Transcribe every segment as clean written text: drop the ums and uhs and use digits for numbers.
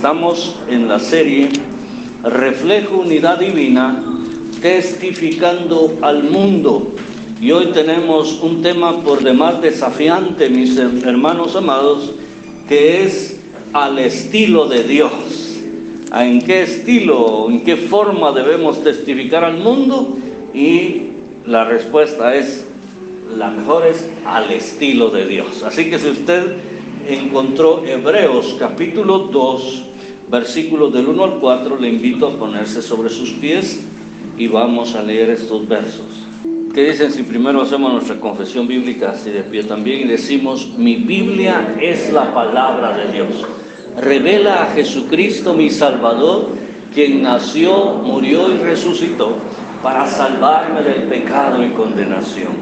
Estamos en la serie Reflejo Unidad Divina, testificando al mundo. Y hoy tenemos un tema por demás desafiante, mis hermanos amados, que es al estilo de Dios. ¿En qué estilo, en qué forma debemos testificar al mundo? Y la respuesta es, la mejor es al estilo de Dios. Así que si usted encontró Hebreos capítulo 2, versículos del 1 al 4, le invito a ponerse sobre sus pies y vamos a leer estos versos. ¿Qué dicen si primero hacemos nuestra confesión bíblica así de pie también y decimos: mi Biblia es la palabra de Dios, revela a Jesucristo mi Salvador, quien nació, murió y resucitó para salvarme del pecado y condenación.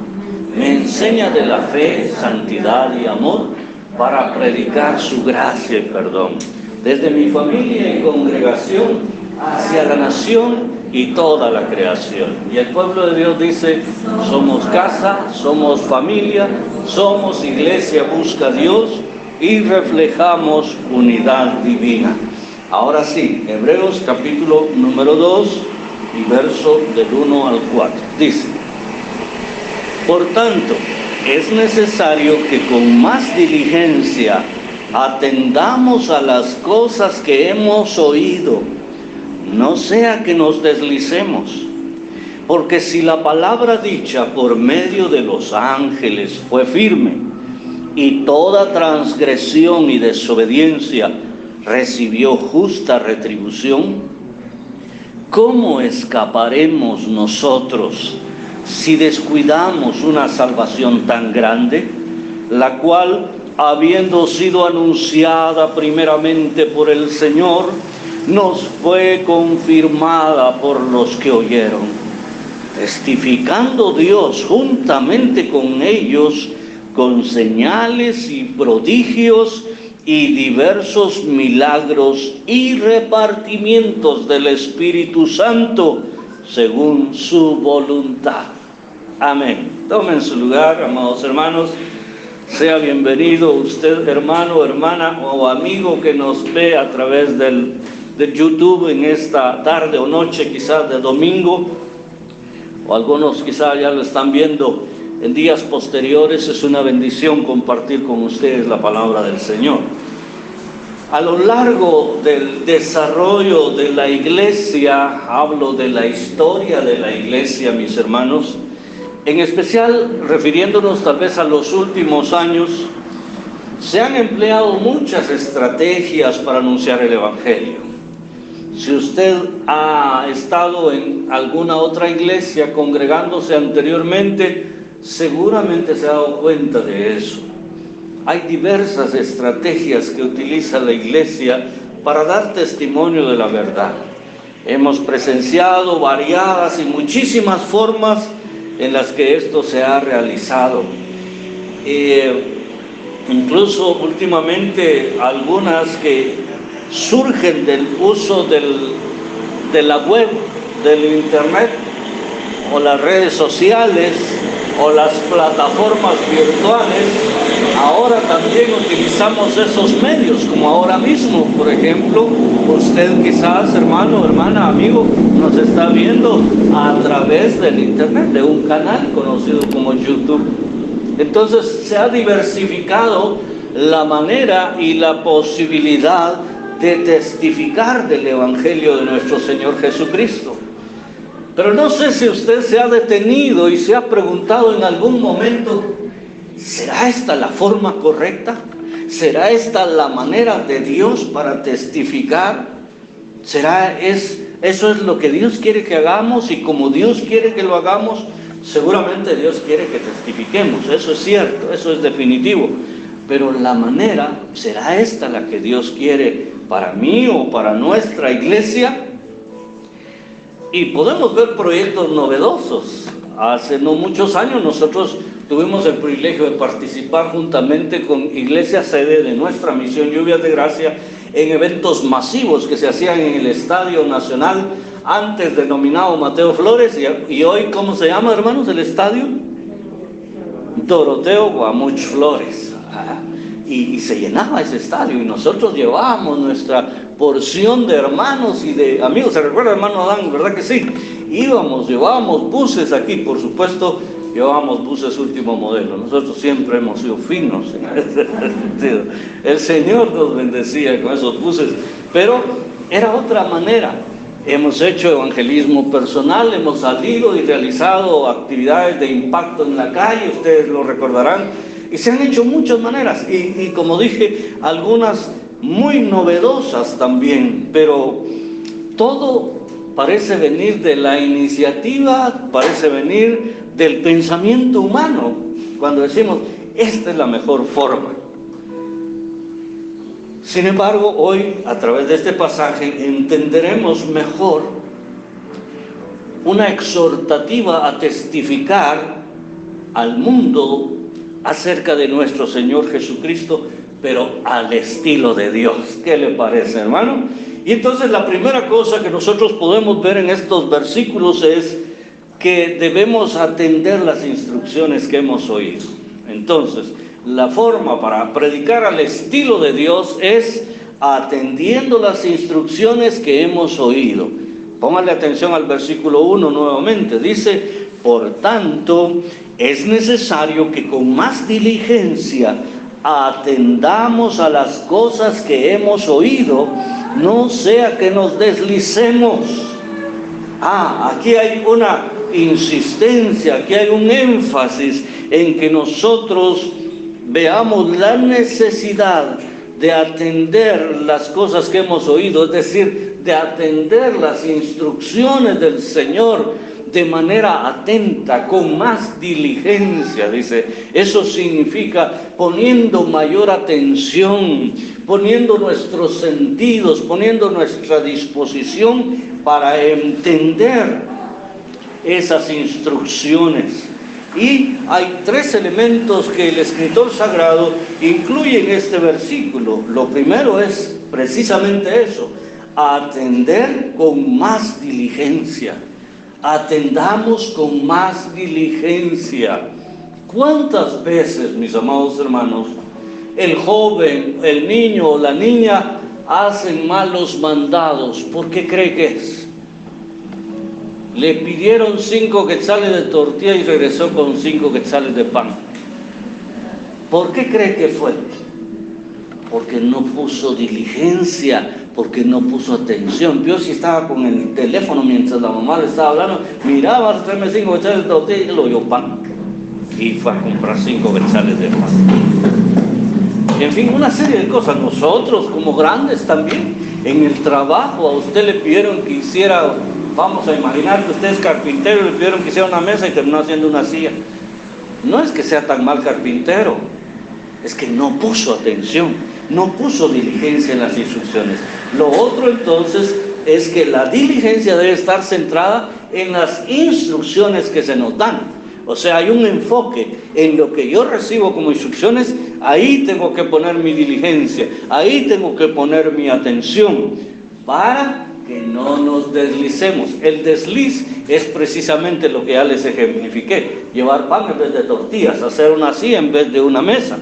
Me enseña de la fe, santidad y amor para predicar su gracia y perdón, desde mi familia y congregación hacia la nación y toda la creación. Y el pueblo de Dios dice: somos casa, somos familia, somos iglesia, busca a Dios y reflejamos unidad divina. Ahora sí, Hebreos capítulo número 2 y verso del 1 al 4. Dice: por tanto, es necesario que con más diligencia atendamos a las cosas que hemos oído, no sea que nos deslicemos. Porque si la palabra dicha por medio de los ángeles fue firme, y toda transgresión y desobediencia recibió justa retribución, ¿cómo escaparemos nosotros si descuidamos una salvación tan grande, la cual, habiendo sido anunciada primeramente por el Señor, nos fue confirmada por los que oyeron, testificando Dios juntamente con ellos con señales y prodigios y diversos milagros y repartimientos del Espíritu Santo según su voluntad. Amén. Tomen su lugar, amados hermanos. Sea bienvenido usted, hermano, hermana o amigo que nos ve a través de YouTube en esta tarde o noche, quizás de domingo, o algunos quizás ya lo están viendo en días posteriores. Es una bendición compartir con ustedes la palabra del Señor. A lo largo del desarrollo de la iglesia, hablo de la historia de la iglesia, mis hermanos, en especial refiriéndonos tal vez a los últimos años, se han empleado muchas estrategias para anunciar el Evangelio. Si usted ha estado en alguna otra iglesia congregándose anteriormente, seguramente se ha dado cuenta de eso. Hay diversas estrategias que utiliza la iglesia para dar testimonio de la verdad. Hemos presenciado variadas y muchísimas formas en las que esto se ha realizado. Incluso últimamente algunas que surgen del uso de la web, del internet, o las redes sociales, o las plataformas virtuales. Ahora también utilizamos esos medios, como ahora mismo, por ejemplo, usted quizás, hermano, hermana, amigo, nos está viendo a través del internet, de un canal conocido como YouTube. Entonces se ha diversificado la manera y la posibilidad de testificar del Evangelio de nuestro Señor Jesucristo. Pero no sé si usted se ha detenido y se ha preguntado en algún momento: ¿será esta la forma correcta? ¿Será esta la manera de Dios para testificar? ¿Eso es lo que Dios quiere que hagamos? Y como Dios quiere que lo hagamos, seguramente Dios quiere que testifiquemos. Eso es cierto, eso es definitivo. Pero la manera, ¿será esta la que Dios quiere para mí o para nuestra iglesia? Y podemos ver proyectos novedosos. Hace no muchos años nosotros tuvimos el privilegio de participar juntamente con Iglesia Sede de nuestra misión Lluvias de Gracia en eventos masivos que se hacían en el Estadio Nacional, antes denominado Mateo Flores, y hoy, ¿cómo se llama, hermanos, el estadio? Doroteo Guamuch Flores. y se llenaba ese estadio, y nosotros llevábamos nuestra porción de hermanos y de amigos. ¿Se recuerda, hermano Adán? ¿Verdad que sí? Llevábamos buses aquí, por supuesto, llevábamos buses último modelo. Nosotros siempre hemos sido finos en ese sentido. El Señor nos bendecía con esos buses, pero era otra manera. Hemos hecho evangelismo personal, hemos salido y realizado actividades de impacto en la calle, ustedes lo recordarán, y se han hecho muchas maneras, y como dije, algunas muy novedosas también, pero todo parece venir de la iniciativa, parece venir del pensamiento humano, cuando decimos, esta es la mejor forma. Sin embargo, hoy, a través de este pasaje, entenderemos mejor una exhortativa a testificar al mundo acerca de nuestro Señor Jesucristo, pero al estilo de Dios. ¿Qué le parece, hermano? Y entonces la primera cosa que nosotros podemos ver en estos versículos es que debemos atender las instrucciones que hemos oído. Entonces, la forma para predicar al estilo de Dios es atendiendo las instrucciones que hemos oído. Póngale atención al versículo 1 nuevamente. Dice, por tanto, es necesario que con más diligencia atendamos a las cosas que hemos oído, no sea que nos deslicemos. Aquí hay una insistencia, aquí hay un énfasis en que nosotros veamos la necesidad de atender las cosas que hemos oído, es decir, de atender las instrucciones del Señor de manera atenta, con más diligencia, dice. Eso significa poniendo mayor atención, poniendo nuestros sentidos, poniendo nuestra disposición para entender esas instrucciones. Y hay tres elementos que el escritor sagrado incluye en este versículo. Lo primero es precisamente eso, atender con más diligencia. Atendamos con más diligencia. ¿Cuántas veces, mis amados hermanos, el joven, el niño o la niña hacen malos mandados? ¿Por qué cree que es? Le pidieron 5 quetzales de tortilla y regresó con 5 quetzales de pan. ¿Por qué cree que fue? Porque no puso diligencia, porque no puso atención. Yo si estaba con el teléfono mientras la mamá le estaba hablando, miraba, vas a traerme 5 quetzales de tortilla, y lo dio pan. Y fue a comprar 5 quetzales de pan. En fin, una serie de cosas. Nosotros como grandes también, en el trabajo, a usted le pidieron que hiciera, vamos a imaginar que usted es carpintero, le pidieron que hiciera una mesa y terminó haciendo una silla. No es que sea tan mal carpintero, es que no puso atención, no puso diligencia en las instrucciones. Lo otro entonces es que la diligencia debe estar centrada en las instrucciones que se nos dan. O sea, hay un enfoque en lo que yo recibo como instrucciones, ahí tengo que poner mi diligencia, ahí tengo que poner mi atención para que no nos deslicemos. El desliz es precisamente lo que ya les ejemplifiqué: llevar pan en vez de tortillas, hacer una silla en vez de una mesa.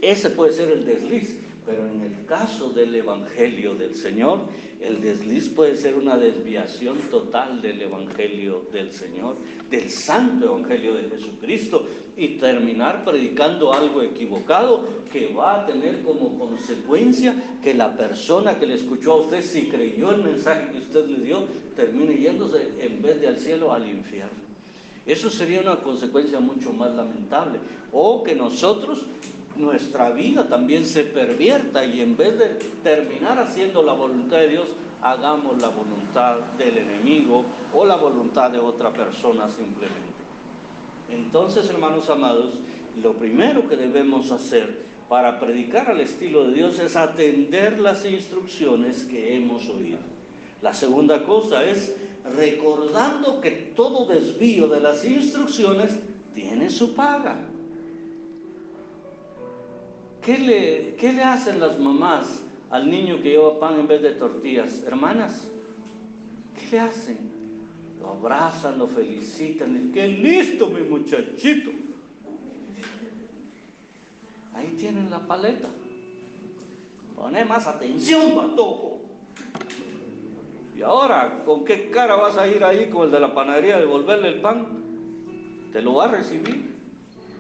Ese puede ser el desliz, pero en el caso del Evangelio del Señor, el desliz puede ser una desviación total del Evangelio del Señor, del Santo Evangelio de Jesucristo, y terminar predicando algo equivocado que va a tener como consecuencia que la persona que le escuchó a usted, si creyó el mensaje que usted le dio, termine yéndose en vez de al cielo, al infierno. Eso sería una consecuencia mucho más lamentable. O que nosotros, nuestra vida también se pervierta y en vez de terminar haciendo la voluntad de Dios, hagamos la voluntad del enemigo o la voluntad de otra persona simplemente. Entonces, hermanos amados, lo primero que debemos hacer para predicar al estilo de Dios es atender las instrucciones que hemos oído. La segunda cosa es recordando que todo desvío de las instrucciones tiene su paga. ¿Qué le hacen las mamás al niño que lleva pan en vez de tortillas? Hermanas, ¿qué le hacen? Lo abrazan, lo felicitan, y ¡qué listo mi muchachito! Ahí tienen la paleta. Poné más atención, patojo. Y ahora, ¿con qué cara vas a ir ahí con el de la panadería a devolverle el pan? Te lo va a recibir.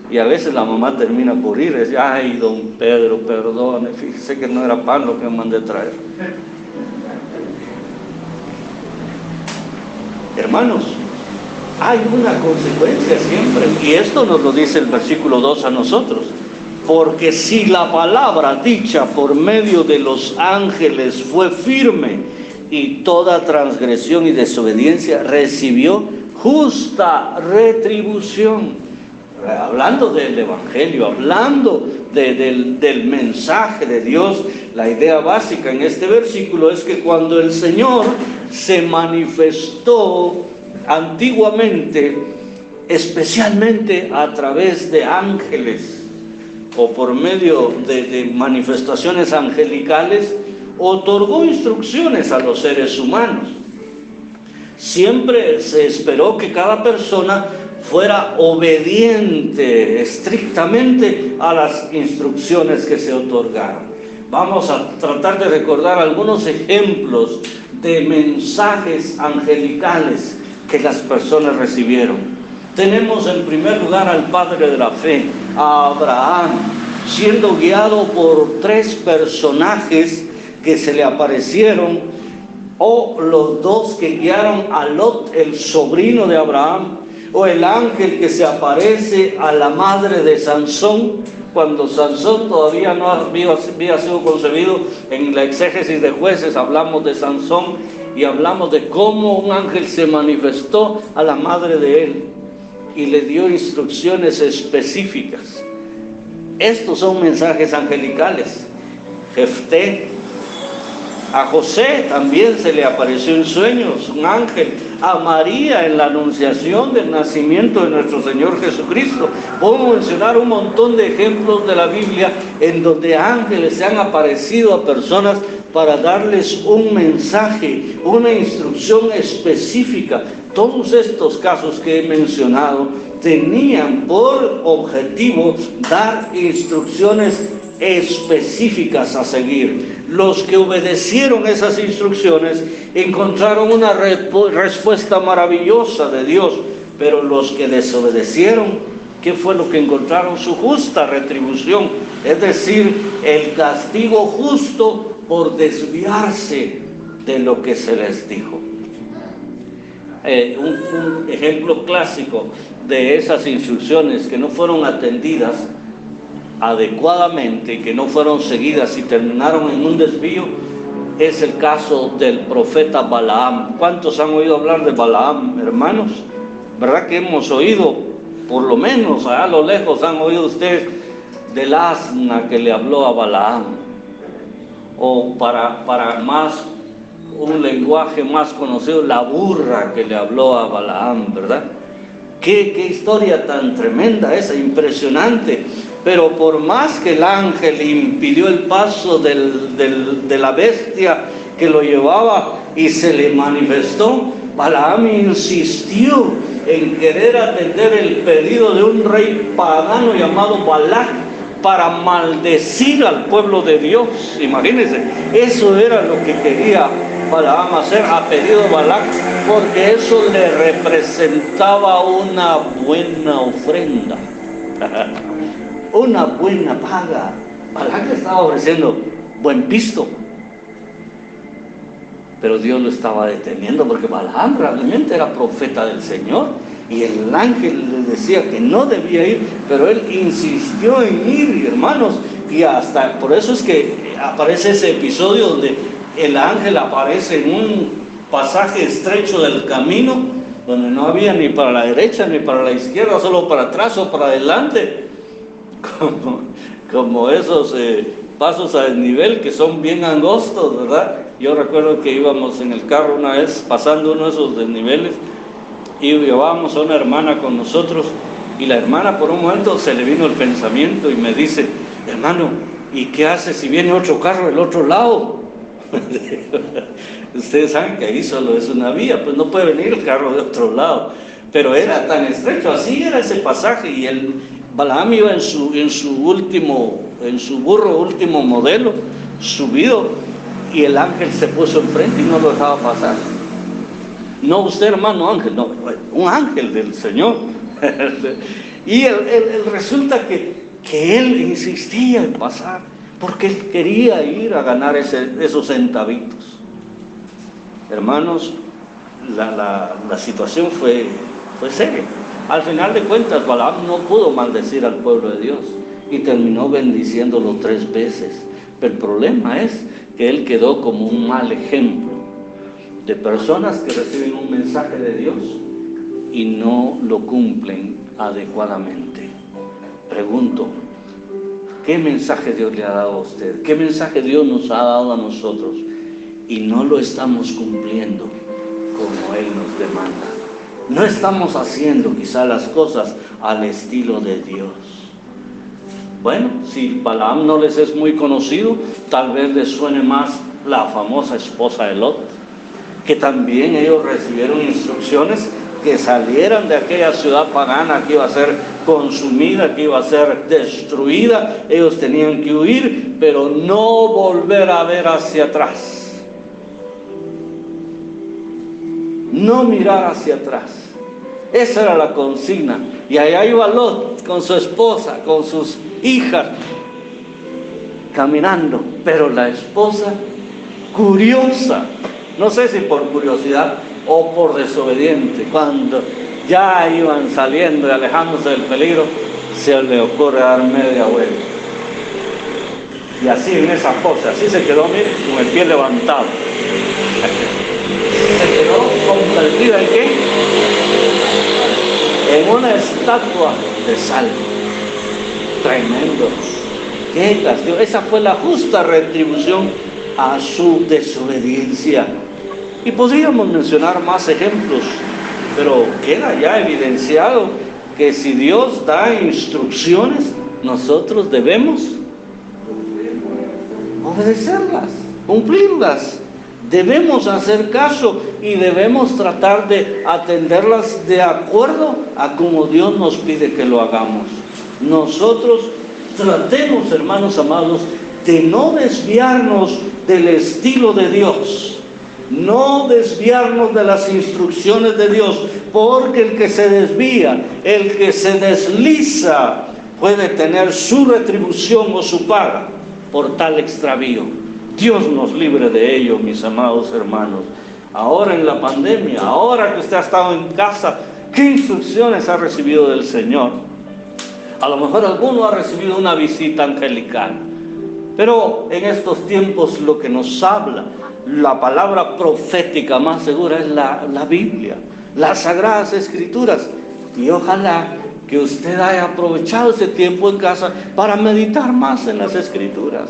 Y a veces la mamá termina por ir y dice, ay, don Pedro, perdone, fíjese que no era pan lo que me mandé traer. Hermanos, hay una consecuencia siempre, y esto nos lo dice el versículo 2 a nosotros. Porque si la palabra dicha por medio de los ángeles fue firme, y toda transgresión y desobediencia recibió justa retribución. Hablando del Evangelio, hablando del mensaje de Dios, la idea básica en este versículo es que cuando el Señor se manifestó antiguamente, especialmente a través de ángeles o por medio de manifestaciones angelicales, otorgó instrucciones a los seres humanos. Siempre se esperó que cada persona fuera obediente estrictamente a las instrucciones que se otorgaron. Vamos a tratar de recordar algunos ejemplos de mensajes angelicales que las personas recibieron. Tenemos en primer lugar al padre de la fe, a Abraham, siendo guiado por 3 personajes que se le aparecieron, o los 2 que guiaron a Lot, el sobrino de Abraham, o el ángel que se aparece a la madre de Sansón, cuando Sansón todavía no había sido concebido. En la exégesis de Jueces hablamos de Sansón y hablamos de cómo un ángel se manifestó a la madre de él y le dio instrucciones específicas. Estos son mensajes angelicales. Jefté, a José también se le apareció en sueños un ángel, a María en la anunciación del nacimiento de nuestro Señor Jesucristo. Podemos mencionar un montón de ejemplos de la Biblia en donde ángeles se han aparecido a personas para darles un mensaje, una instrucción específica. Todos estos casos que he mencionado tenían por objetivo dar instrucciones específicas a seguir. Los que obedecieron esas instrucciones encontraron una respuesta maravillosa de Dios, pero los que desobedecieron, ¿qué fue lo que encontraron? Su justa retribución, es decir, el castigo justo por desviarse de lo que se les dijo. Un ejemplo clásico de esas instrucciones que no fueron atendidas adecuadamente, que no fueron seguidas y terminaron en un desvío, es el caso del profeta Balaam. ¿Cuántos han oído hablar de Balaam, hermanos? ¿Verdad que hemos oído, por lo menos allá a lo lejos han oído ustedes del asna que le habló a Balaam? O para más, un lenguaje más conocido, la burra que le habló a Balaam, ¿verdad? Qué historia tan tremenda esa, impresionante. Pero por más que el ángel impidió el paso de la bestia que lo llevaba y se le manifestó, Balaam insistió en querer atender el pedido de un rey pagano llamado Balac para maldecir al pueblo de Dios. Imagínense, eso era lo que quería Balaam hacer a pedido de Balac, porque eso le representaba una buena ofrenda. Una buena paga. Balac le estaba ofreciendo buen pisto, pero Dios lo estaba deteniendo porque Balaam realmente era profeta del Señor y el ángel le decía que no debía ir, pero él insistió en ir, hermanos, y hasta por eso es que aparece ese episodio donde el ángel aparece en un pasaje estrecho del camino donde no había ni para la derecha ni para la izquierda, solo para atrás o para adelante. Como esos pasos a desnivel que son bien angostos, ¿verdad? Yo recuerdo que íbamos en el carro una vez pasando uno de esos desniveles y llevábamos a una hermana con nosotros y la hermana por un momento se le vino el pensamiento y me dice: hermano, ¿y qué hace si viene otro carro del otro lado? Ustedes saben que ahí solo es una vía, pues no puede venir el carro de otro lado, pero era tan estrecho, así era ese pasaje y Balaam iba en su burro último modelo, subido, y el ángel se puso enfrente y no lo dejaba pasar. No usted, hermano ángel, no, un ángel del Señor. Y resulta que él insistía en pasar, porque él quería ir a ganar esos centavitos. Hermanos, la situación fue seria. Al final de cuentas, Balaam no pudo maldecir al pueblo de Dios y terminó bendiciéndolo 3 veces. Pero el problema es que él quedó como un mal ejemplo de personas que reciben un mensaje de Dios y no lo cumplen adecuadamente. Pregunto, ¿qué mensaje Dios le ha dado a usted? ¿Qué mensaje Dios nos ha dado a nosotros? Y no lo estamos cumpliendo como Él nos demanda. No estamos haciendo quizá las cosas al estilo de Dios. Bueno, si Balaam no les es muy conocido, tal vez les suene más la famosa esposa de Lot, que también ellos recibieron instrucciones que salieran de aquella ciudad pagana que iba a ser consumida, que iba a ser destruida. Ellos tenían que huir, pero no volver a ver hacia atrás. No mirar hacia atrás. Esa era la consigna. Y allá iba Lot con su esposa, con sus hijas, caminando. Pero la esposa, curiosa, no sé si por curiosidad o por desobediente, cuando ya iban saliendo y alejándose del peligro, se le ocurre dar media vuelta. Y así en esa pose, así se quedó, mire, con el pie levantado. Se quedó convertida en ¿qué? En una estatua de sal. Tremendo. ¡Qué castigo! Esa fue la justa retribución a su desobediencia. Y podríamos mencionar más ejemplos, pero queda ya evidenciado que si Dios da instrucciones, nosotros debemos obedecerlas, cumplirlas. Debemos hacer caso y debemos tratar de atenderlas de acuerdo a como Dios nos pide que lo hagamos. Nosotros tratemos, hermanos amados, de no desviarnos del estilo de Dios, no desviarnos de las instrucciones de Dios, porque el que se desvía, el que se desliza, puede tener su retribución o su paga por tal extravío. Dios nos libre de ello, mis amados hermanos. Ahora en la pandemia, ahora que usted ha estado en casa, ¿qué instrucciones ha recibido del Señor? A lo mejor alguno ha recibido una visita angelical, pero en estos tiempos lo que nos habla, la palabra profética más segura es la Biblia, las Sagradas Escrituras. Y ojalá que usted haya aprovechado ese tiempo en casa para meditar más en las Escrituras.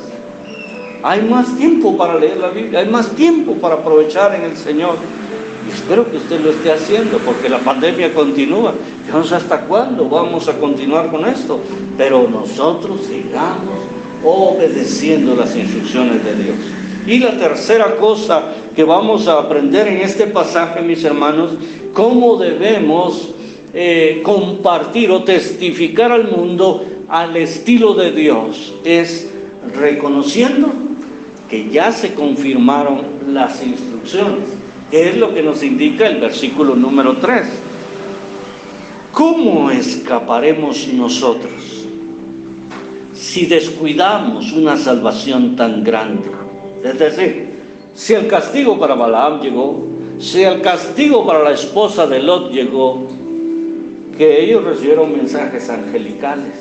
Hay más tiempo para leer la Biblia, hay más tiempo para aprovechar en el Señor. Y espero que usted lo esté haciendo, porque la pandemia continúa. Yo no sé hasta cuándo vamos a continuar con esto, pero nosotros sigamos obedeciendo las instrucciones de Dios. Y la tercera cosa que vamos a aprender en este pasaje, mis hermanos, cómo debemos compartir o testificar al mundo al estilo de Dios, es reconociendo que ya se confirmaron las instrucciones, que es lo que nos indica el versículo número 3. ¿Cómo escaparemos nosotros si descuidamos una salvación tan grande? Es decir, si el castigo para Balaam llegó, si el castigo para la esposa de Lot llegó, que ellos recibieron mensajes angelicales,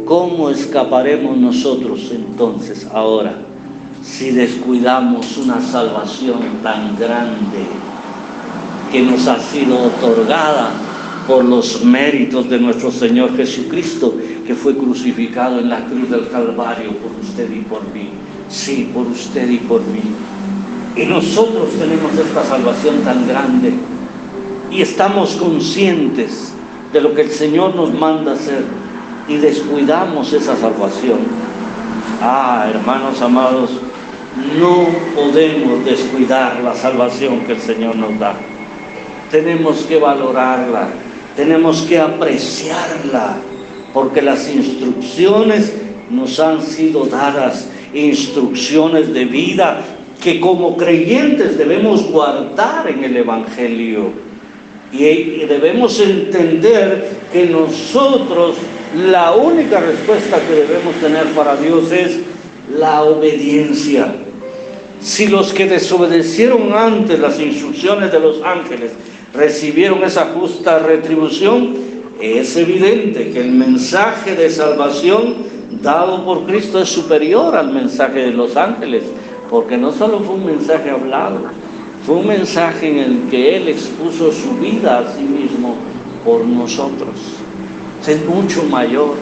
¿cómo escaparemos nosotros entonces ahora si descuidamos una salvación tan grande que nos ha sido otorgada por los méritos de nuestro Señor Jesucristo, que fue crucificado en la cruz del Calvario por usted y por mí? Sí, por usted y por mí. Y nosotros tenemos esta salvación tan grande y estamos conscientes de lo que el Señor nos manda hacer y descuidamos esa salvación. Hermanos amados, no podemos descuidar la salvación que el Señor nos da. Tenemos que valorarla, tenemos que apreciarla, porque las instrucciones nos han sido dadas, instrucciones de vida que como creyentes debemos guardar en el Evangelio. Y debemos entender que nosotros, la única respuesta que debemos tener para Dios es la obediencia. Si los que desobedecieron antes las instrucciones de los ángeles recibieron esa justa retribución, es evidente que el mensaje de salvación dado por Cristo es superior al mensaje de los ángeles, porque no solo fue un mensaje hablado, fue un mensaje en el que Él expuso su vida a sí mismo por nosotros. Es mucho mayor.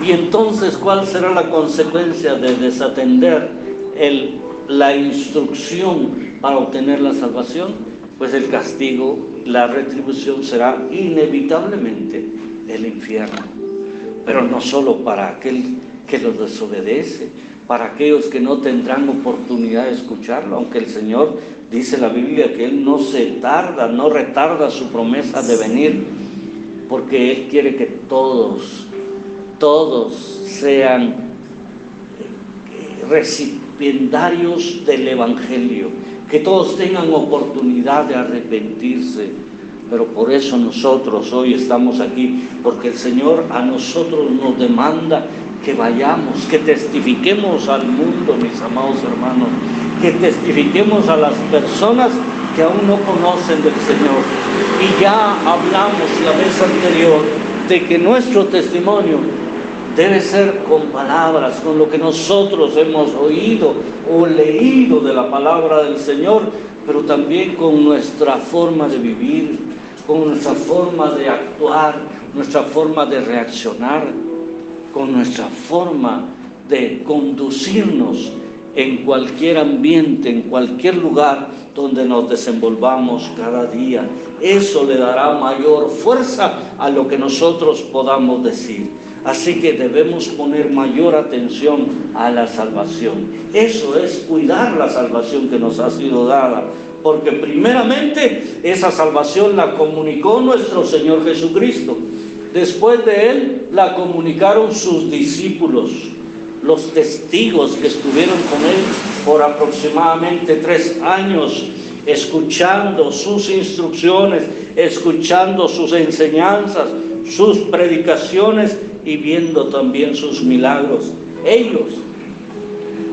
Y entonces, ¿cuál será la consecuencia de desatender la instrucción para obtener la salvación? Pues el castigo, la retribución será inevitablemente el infierno. Pero no solo para aquel que los desobedece, para aquellos que no tendrán oportunidad de escucharlo, aunque el Señor dice en la Biblia que Él no retarda su promesa de venir, porque Él quiere que todos sean recipiendarios del Evangelio, que todos tengan oportunidad de arrepentirse. Pero por eso nosotros hoy estamos aquí, porque el Señor a nosotros nos demanda que vayamos, que testifiquemos al mundo, mis amados hermanos, que testifiquemos a las personas que aún no conocen del Señor. Y ya hablamos la vez anterior de que nuestro testimonio debe ser con palabras, con lo que nosotros hemos oído o leído de la palabra del Señor, pero también con nuestra forma de vivir, con nuestra forma de actuar, nuestra forma de reaccionar, con nuestra forma de conducirnos en cualquier ambiente, en cualquier lugar donde nos desenvolvamos cada día. Eso le dará mayor fuerza a lo que nosotros podamos decir. Así que debemos poner mayor atención a la salvación. Eso es cuidar la salvación que nos ha sido dada, porque primeramente esa salvación la comunicó nuestro Señor Jesucristo. Después de Él la comunicaron sus discípulos, los testigos que estuvieron con Él por aproximadamente 3 años, escuchando sus instrucciones, escuchando sus enseñanzas, sus predicaciones y viendo también sus milagros. Ellos,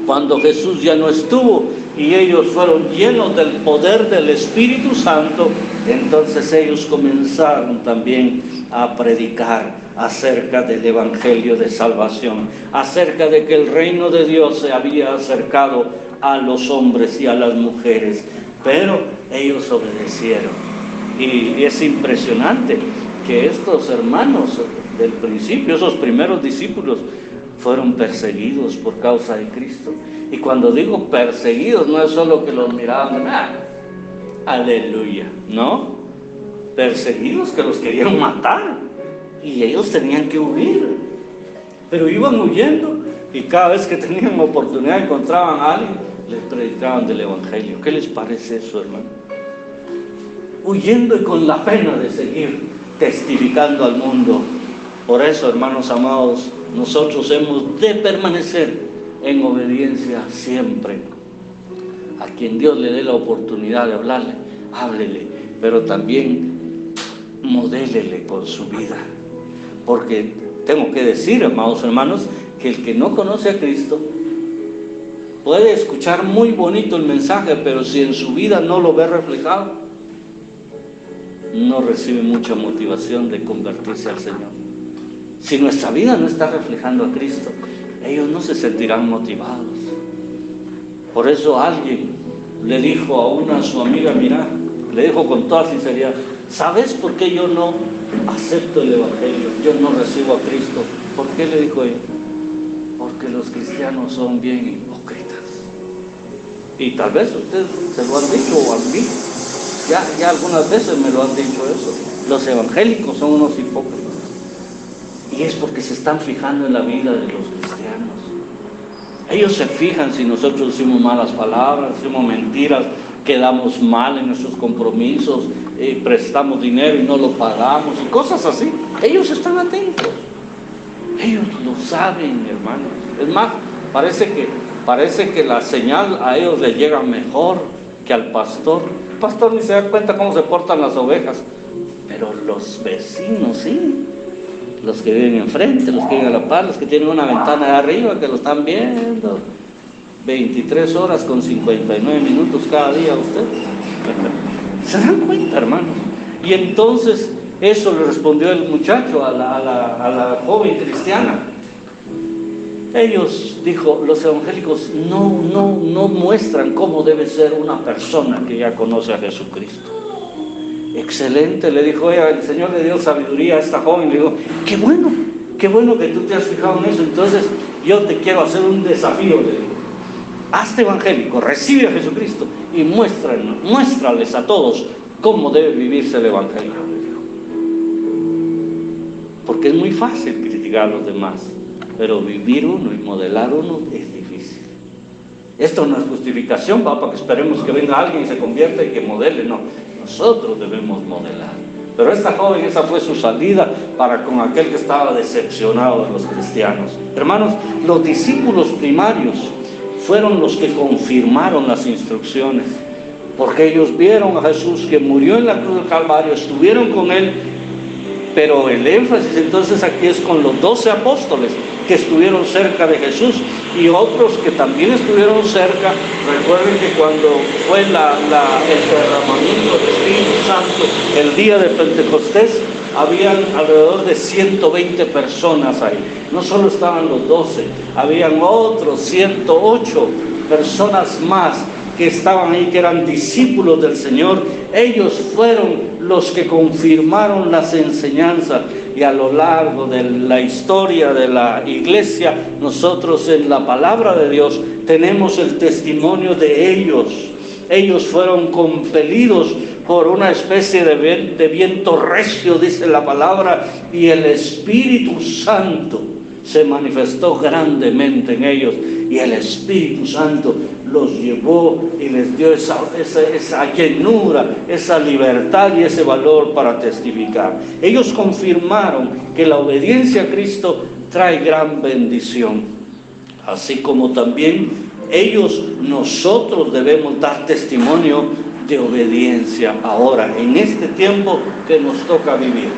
cuando Jesús ya no estuvo y ellos fueron llenos del poder del Espíritu Santo, entonces ellos comenzaron también a predicar acerca del Evangelio de salvación, acerca de que el reino de Dios se había acercado a los hombres y a las mujeres, pero ellos obedecieron. Y es impresionante que estos hermanos del principio, esos primeros discípulos, fueron perseguidos por causa de Cristo. Y cuando digo perseguidos, no es solo que los miraban, aleluya, no, perseguidos que los querían matar y ellos tenían que huir, pero iban huyendo y cada vez que tenían oportunidad encontraban a alguien, les predicaban del Evangelio. ¿Qué les parece eso, hermano? Huyendo y con la pena de seguir testificando al mundo. Por eso, hermanos amados, nosotros hemos de permanecer en obediencia siempre. A quien Dios le dé la oportunidad de hablarle, háblele, pero también modélele con su vida. Porque tengo que decir, amados hermanos, que el que no conoce a Cristo puede escuchar muy bonito el mensaje, pero si en su vida no lo ve reflejado, no recibe mucha motivación de convertirse al Señor. Si nuestra vida no está reflejando a Cristo, ellos no se sentirán motivados. Por eso alguien le dijo a su amiga, mira, le dijo con toda sinceridad, ¿sabes por qué yo no acepto el Evangelio? Yo no recibo a Cristo. ¿Por qué? Le dijo ella. Porque los cristianos son bien hipócritas. Y tal vez ustedes se lo han dicho o a mí. Ya algunas veces me lo han dicho eso. Los evangélicos son unos hipócritas. Y es porque se están fijando en la vida de los cristianos. Ellos se fijan si nosotros decimos malas palabras, decimos mentiras, quedamos mal en nuestros compromisos, prestamos dinero y no lo pagamos y cosas así. Ellos están atentos. Ellos lo saben, hermanos. Es más, parece que la señal a ellos les llega mejor que al pastor. El pastor ni se da cuenta cómo se portan las ovejas, pero los vecinos sí. Los que viven enfrente, los que viven a la par, los que tienen una ventana de arriba, que lo están viendo 23 horas con 59 minutos cada día usted. ¿Se dan cuenta, hermanos? Y entonces eso le respondió el muchacho a la joven cristiana. Ellos, dijo, los evangélicos no muestran cómo debe ser una persona que ya conoce a Jesucristo. Excelente, le dijo ella, el Señor le dio sabiduría a esta joven. Le dijo, qué bueno que tú te has fijado en eso. Entonces yo te quiero hacer un desafío, le digo. Hazte evangélico, recibe a Jesucristo y muéstrales a todos cómo debe vivirse el evangelio, le dijo. Porque es muy fácil criticar a los demás, pero vivir uno y modelar uno es difícil. Esto no es justificación, para que esperemos que venga alguien y se convierta y que modele, no. Nosotros debemos modelar. Pero esta joven, esa fue su salida para con aquel que estaba decepcionado de los cristianos. Hermanos, los discípulos primarios fueron los que confirmaron las instrucciones, porque ellos vieron a Jesús que murió en la cruz del Calvario, estuvieron con él, pero el énfasis entonces aquí es con los 12 apóstoles que estuvieron cerca de Jesús y otros que también estuvieron cerca. Recuerden que cuando fue el derramamiento del Espíritu Santo, el día de Pentecostés, habían alrededor de 120 personas ahí. No solo estaban los 12, habían otros 108 personas más que estaban ahí, que eran discípulos del Señor. Ellos fueron los que confirmaron las enseñanzas, y a lo largo de la historia de la iglesia, nosotros en la palabra de Dios tenemos el testimonio de ellos. Ellos fueron compelidos por una especie de viento recio, dice la palabra, y el Espíritu Santo se manifestó grandemente en ellos, y el Espíritu Santo los llevó y les dio esa llenura, esa libertad y ese valor para testificar. Ellos confirmaron que la obediencia a Cristo trae gran bendición, así como también nosotros debemos dar testimonio de obediencia ahora, en este tiempo que nos toca vivir.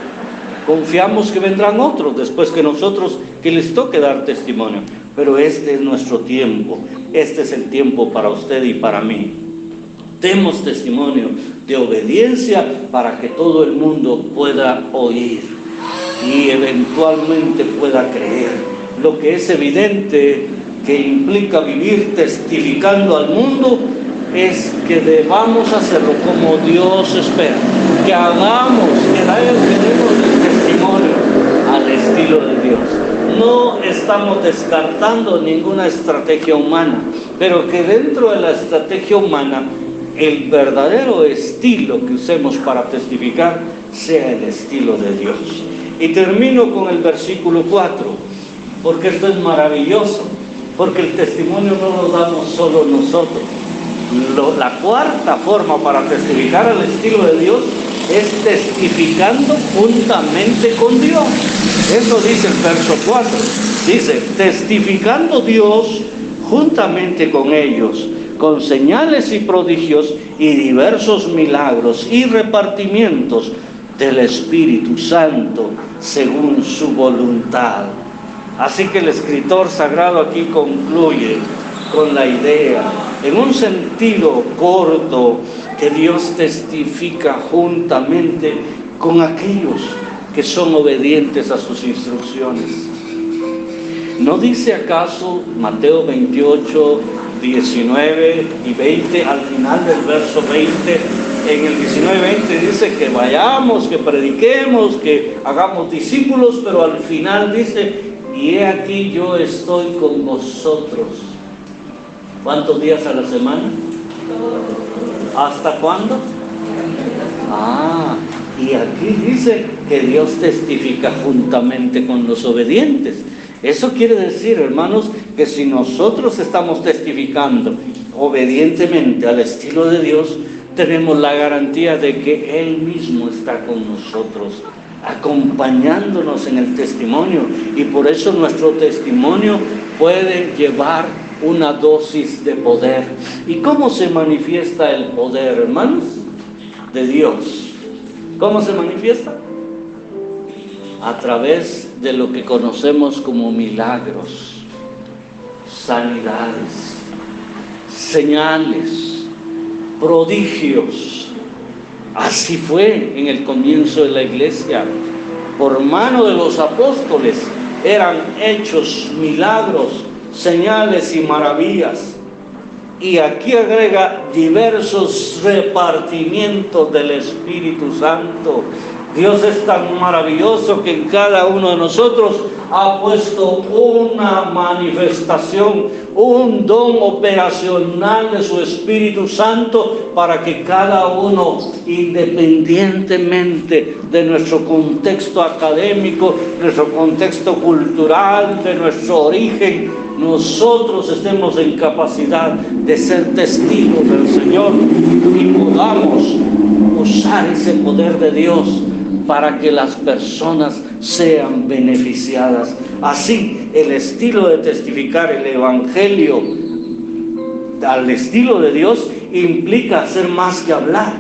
Confiamos que vendrán otros después que nosotros, que les toque dar testimonio, pero este es nuestro tiempo, este es el tiempo para usted y para mí. Demos testimonio de obediencia para que todo el mundo pueda oír y eventualmente pueda creer. Lo que es evidente que implica vivir testificando al mundo es que debamos hacerlo como Dios espera, que hagamos, que demos el testimonio al estilo de Dios. No estamos descartando ninguna estrategia humana, pero que dentro de la estrategia humana el verdadero estilo que usemos para testificar sea el estilo de Dios. Y termino con el versículo 4, porque esto es maravilloso, porque el testimonio no lo damos solo nosotros. La cuarta forma para testificar al estilo de Dios es testificando juntamente con Dios. Eso dice el verso 4. Dice, testificando Dios juntamente con ellos, con señales y prodigios y diversos milagros y repartimientos del Espíritu Santo según su voluntad. Así que el escritor sagrado aquí concluye con la idea, en un sentido corto, que Dios testifica juntamente con aquellos que son obedientes a sus instrucciones. ¿No dice acaso Mateo 28, 19 y 20, al final del verso 20, en el 19-20 dice que vayamos, que prediquemos, que hagamos discípulos, pero al final dice, y he aquí yo estoy con vosotros? ¿Cuántos días a la semana? ¿Hasta cuándo? Y aquí dice que Dios testifica juntamente con los obedientes. Eso quiere decir, hermanos, que si nosotros estamos testificando obedientemente al estilo de Dios, tenemos la garantía de que Él mismo está con nosotros, acompañándonos en el testimonio, y por eso nuestro testimonio puede llevar una dosis de poder. ¿Y cómo se manifiesta el poder, hermanos? De Dios. ¿Cómo se manifiesta? A través de lo que conocemos como milagros, sanidades, señales, prodigios. Así fue en el comienzo de la iglesia. Por mano de los apóstoles eran hechos milagros, señales y maravillas. Y aquí agrega diversos repartimientos del Espíritu Santo. Dios es tan maravilloso que en cada uno de nosotros ha puesto una manifestación, un don operacional de su Espíritu Santo para que cada uno, independientemente de nuestro contexto académico, nuestro contexto cultural, de nuestro origen, nosotros estemos en capacidad de ser testigos del Señor y podamos usar ese poder de Dios para que las personas sean beneficiadas. Así, el estilo de testificar el Evangelio al estilo de Dios implica hacer más que hablar.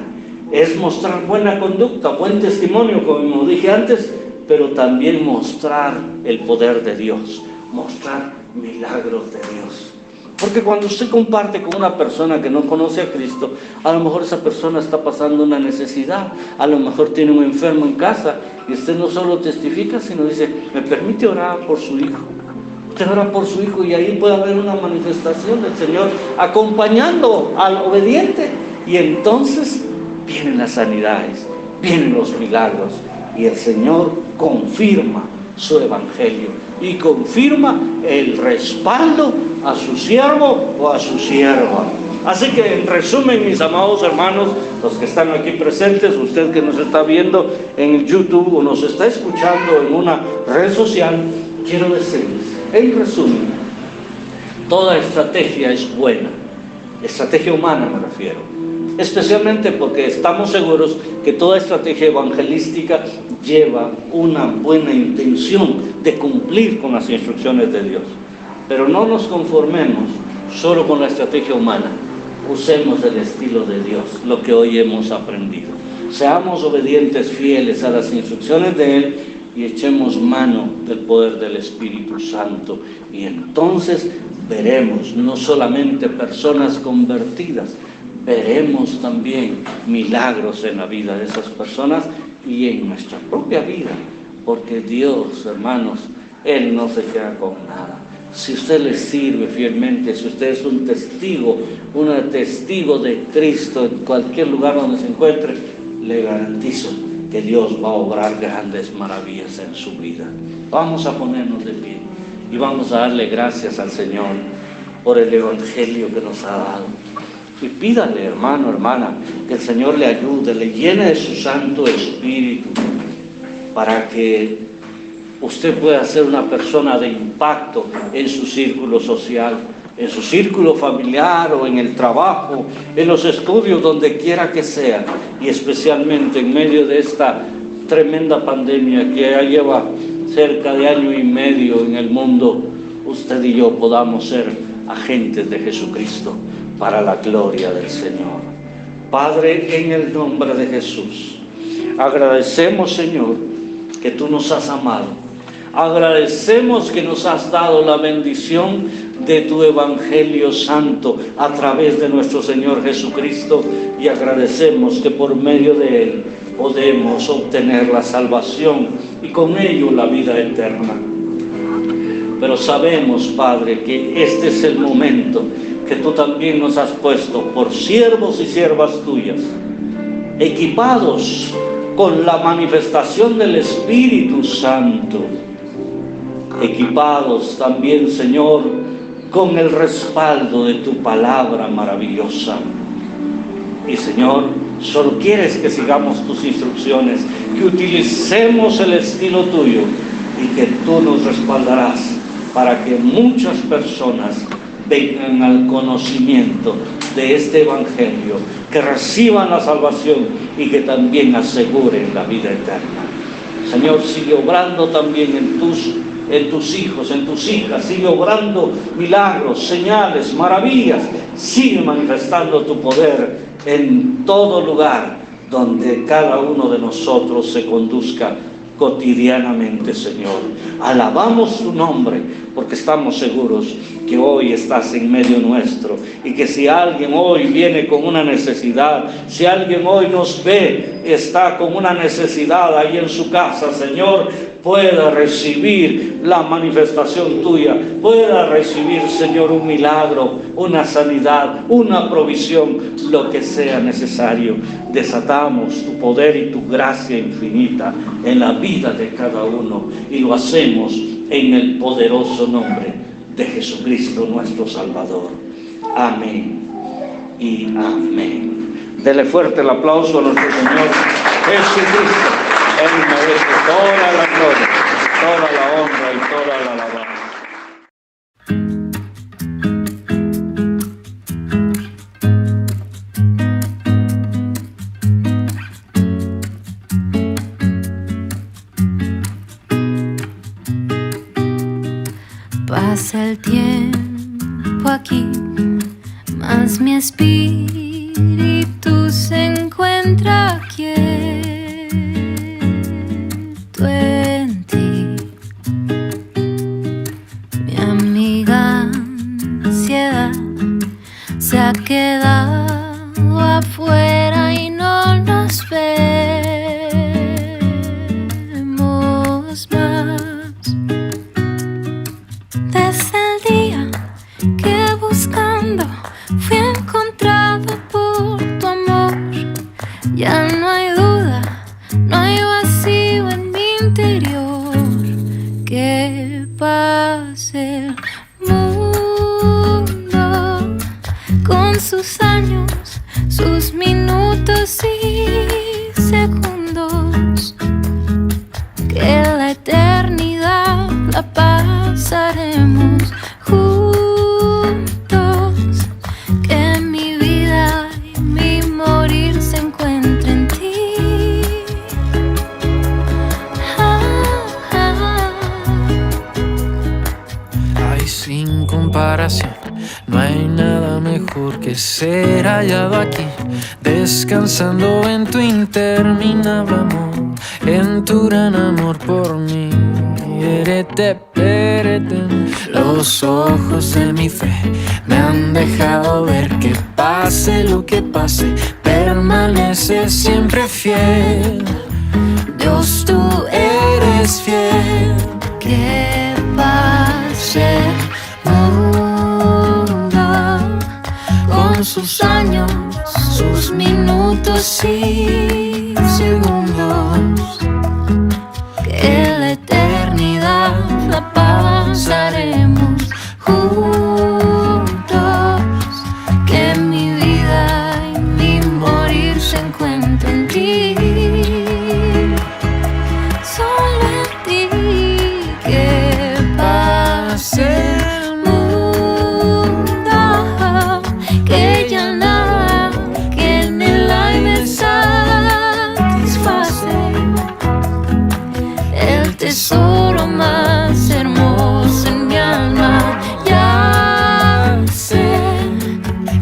Es mostrar buena conducta, buen testimonio, como dije antes, pero también mostrar el poder de Dios, mostrar milagros de Dios. Porque cuando usted comparte con una persona que no conoce a Cristo, a lo mejor esa persona está pasando una necesidad, a lo mejor tiene un enfermo en casa, y usted no solo testifica, sino dice, ¿me permite orar por su hijo? Usted ora por su hijo y ahí puede haber una manifestación del Señor acompañando al obediente, y entonces vienen las sanidades, vienen los milagros, y el Señor confirma su evangelio y confirma el respaldo a su siervo o a su sierva. Así que, en resumen, mis amados hermanos, los que están aquí presentes, usted que nos está viendo en YouTube o nos está escuchando en una red social, quiero decirles, en resumen, toda estrategia es buena, estrategia humana me refiero, especialmente porque estamos seguros que toda estrategia evangelística lleva una buena intención de cumplir con las instrucciones de Dios. Pero no nos conformemos solo con la estrategia humana, usemos el estilo de Dios, lo que hoy hemos aprendido. Seamos obedientes, fieles a las instrucciones de Él y echemos mano del poder del Espíritu Santo. Y entonces veremos no solamente personas convertidas, veremos también milagros en la vida de esas personas y en nuestra propia vida, porque Dios, hermanos, Él no se queda con nada. Si usted le sirve fielmente, si usted es un testigo de Cristo en cualquier lugar donde se encuentre, le garantizo que Dios va a obrar grandes maravillas en su vida. Vamos a ponernos de pie y vamos a darle gracias al Señor por el Evangelio que nos ha dado. Y pídale, hermano, hermana, que el Señor le ayude, le llene de su Santo Espíritu para que usted pueda ser una persona de impacto en su círculo social, en su círculo familiar o en el trabajo, en los estudios, donde quiera que sea, y especialmente en medio de esta tremenda pandemia que ya lleva cerca de 1 año y medio en el mundo, usted y yo podamos ser agentes de Jesucristo para la gloria del Señor. Padre, en el nombre de Jesús, agradecemos, Señor, que tú nos has amado. Agradecemos que nos has dado la bendición de tu Evangelio Santo a través de nuestro Señor Jesucristo, y agradecemos que por medio de Él podemos obtener la salvación y con ello la vida eterna. Pero sabemos, Padre, que este es el momento que tú también nos has puesto por siervos y siervas tuyas, equipados con la manifestación del Espíritu Santo, equipados también, Señor, con el respaldo de tu palabra maravillosa. Y, Señor, solo quieres que sigamos tus instrucciones, que utilicemos el estilo tuyo y que tú nos respaldarás para que muchas personas vengan al conocimiento de este Evangelio, que reciban la salvación y que también aseguren la vida eterna. Señor, sigue obrando también en tus hijos, en tus hijas, sigue obrando milagros, señales, maravillas, sigue manifestando tu poder en todo lugar donde cada uno de nosotros se conduzca cotidianamente, Señor. Alabamos tu nombre porque estamos seguros que hoy estás en medio nuestro y que si alguien hoy viene con una necesidad, si alguien hoy nos ve, está con una necesidad ahí en su casa, Señor, pueda recibir la manifestación tuya, pueda recibir, Señor, un milagro, una sanidad, una provisión, lo que sea necesario. Desatamos tu poder y tu gracia infinita en la vida de cada uno y lo hacemos en el poderoso nombre de Jesucristo nuestro Salvador. Amén y amén. Dele fuerte el aplauso a nuestro Señor Jesucristo. Él merece toda la gloria, toda la honra y toda la alabanza. Pasa el tiempo aquí, mas mi espíritu se encuentra quieto en ti. Mi amiga ansiedad se ha quedado afuera y no nos vemos más. Desde el día que buscando fui encontrado por tu amor, ya no hay duda, no hay vacío en mi interior. Que pase el mundo con sus años, sus minutos y segundos, que la eternidad la pasaremos juntos, que mi vida y mi morir se encuentren en ti. Ay, sin comparación, no hay nada mejor que ser hallado aquí, descansando en tu interminable amor, en tu gran amor por mí. Los ojos de mi fe me han dejado ver que pase lo que pase, permanece siempre fiel. Dios, tú eres fiel. Que pase el mundo con sus años, sus minutos y segundos, que la eternidad la pasaremos juntos, que mi vida y mi morir se encuentren en ti, solo en ti. Que pase el mundo, que ya nada que en el aire me satisface, el tesoro más hermoso en mi alma ya sé,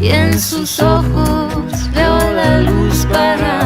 y en sus ojos veo la luz para